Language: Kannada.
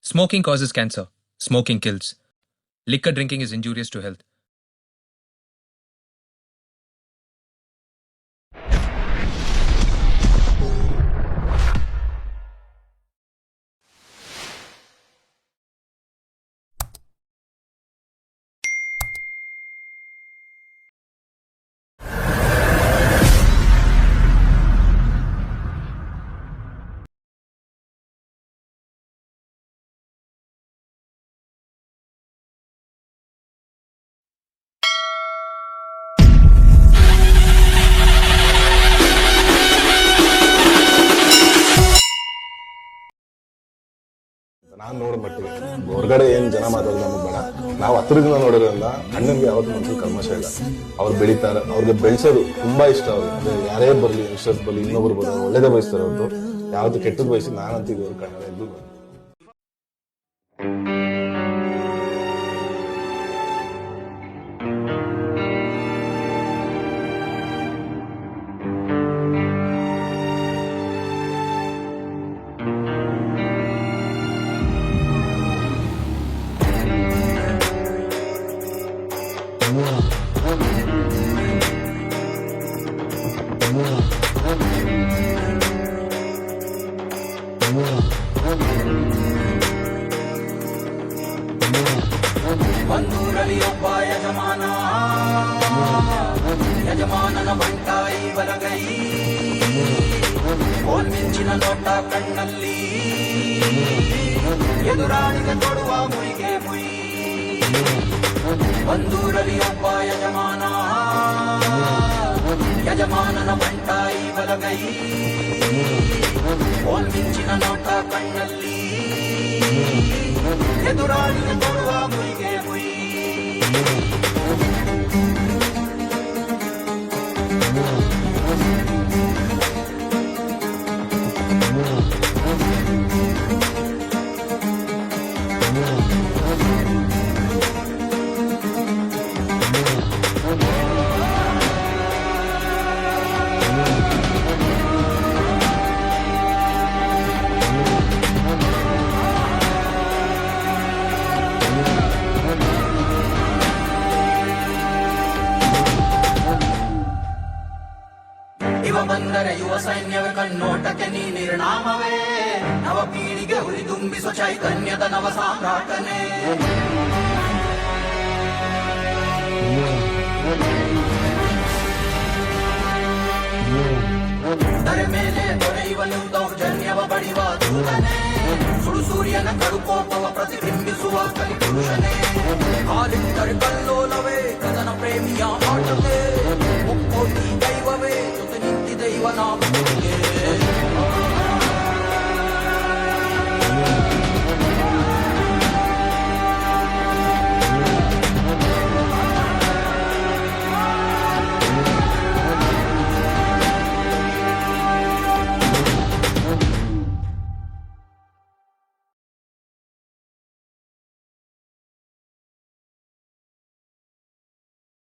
Smoking causes cancer. Smoking kills. Liquor drinking is injurious to health. ನಾನ್ ನೋಡೋ ಮಟ್ಟಿಗೆ ಹೊರಗಡೆ ಏನ್ ಜನ ಮಾತಾಡೋದು ನಮಗೆ ಬೇಡ. ನಾವು ಹತ್ರದಿಂದ ನೋಡೋದ್ರಿಂದ ಅಣ್ಣನ್ಗೆ ಯಾವತ್ತು ಮನ್ಸಲ್ಲಿ ಕಲ್ಮಶ ಇಲ್ಲ. ಅವ್ರು ಬೆಳಿತಾರೆ, ಅವ್ರಿಗೆ ಬೆಳೆಸೋದು ತುಂಬಾ ಇಷ್ಟ. ಅವ್ರು ಯಾರೇ ಬರ್ಲಿ, ಯಶಸ್ ಬರ್ಲಿ, ಇನ್ನೊಬ್ರು ಬರ್ಲಿ, ಒಳ್ಳೇದೇ ಬಯಸ್ತಾರೆ. ಅವ್ರದ್ದು ಯಾವ್ದು ಕೆಟ್ಟದ್ ಬಯಸಿ ನಾನಂತ ಇವ್ರ ಕಣ್ಣಲ್ಲಿ ಎಲ್ಲೂ ಬಂದೂರಲ್ಲಿ ಒಬ್ಬ ಯಜಮಾನ, ಯಜಮಾನನ ಬಂಟಾಯಿ ಬಲಗೈ, ಮಿಂಚಿನ ನೋಟ ಕಣ್ಣಲ್ಲಿ, ಎದುರಾಳಿಗೆ ತೊಡುವ ಮುಯಿಗೆ ಮುಯಿ. ಬಂದೂರಲ್ಲಿ ಒಬ್ಬ ಯಜಮಾನ, ಯಜಮಾನನ ಬಂಟಾಯಿ ಬಲಗೈ, ಮಿಂಚಿನ ನೋಟ ಕಣ್ಣಲ್ಲಿ, ಎದುರಾಳಿಗೆ ತೊಡುವ ಮುಯಿಗೆ ಮುಯಿ. ಇವ ಬಂದರೆ ಯುವ ಸೈನ್ಯವೇ ಕಣ್ಣೋಟಕ್ಕೆ ನೀ ನಿರ್ಣಾಮವೇ, ನವ ಪೀಳಿಗೆ ಹುರಿದುಂಬಿಸುವ ಚೈತನ್ಯದ ನವ ಸಾಮ್ರಾಟನೇ. ದರೆ ಮೇಲೆ ದೊರೆಯುವನು ದೌರ್ಜನ್ಯವ ಬಡಿವ ದೂತನೇ, ಸುಡು ಸೂರ್ಯನ ಕಡುಕೋಪವ ಪ್ರತಿಬಿಂಬಿಸುವ ಕಲಿಪುರುಷನೇ. ಕಾಲಿಟ್ಟರೆ ಕಲ್ಲೋಲವೇ ಕದನ ಪ್ರೇಮಿಯ ಆಟವೇ, ಒಪ್ಪೋಟಿ ದೈವವೇ ಜೊತೆ ನಿಂತಿದೆ ಇವನ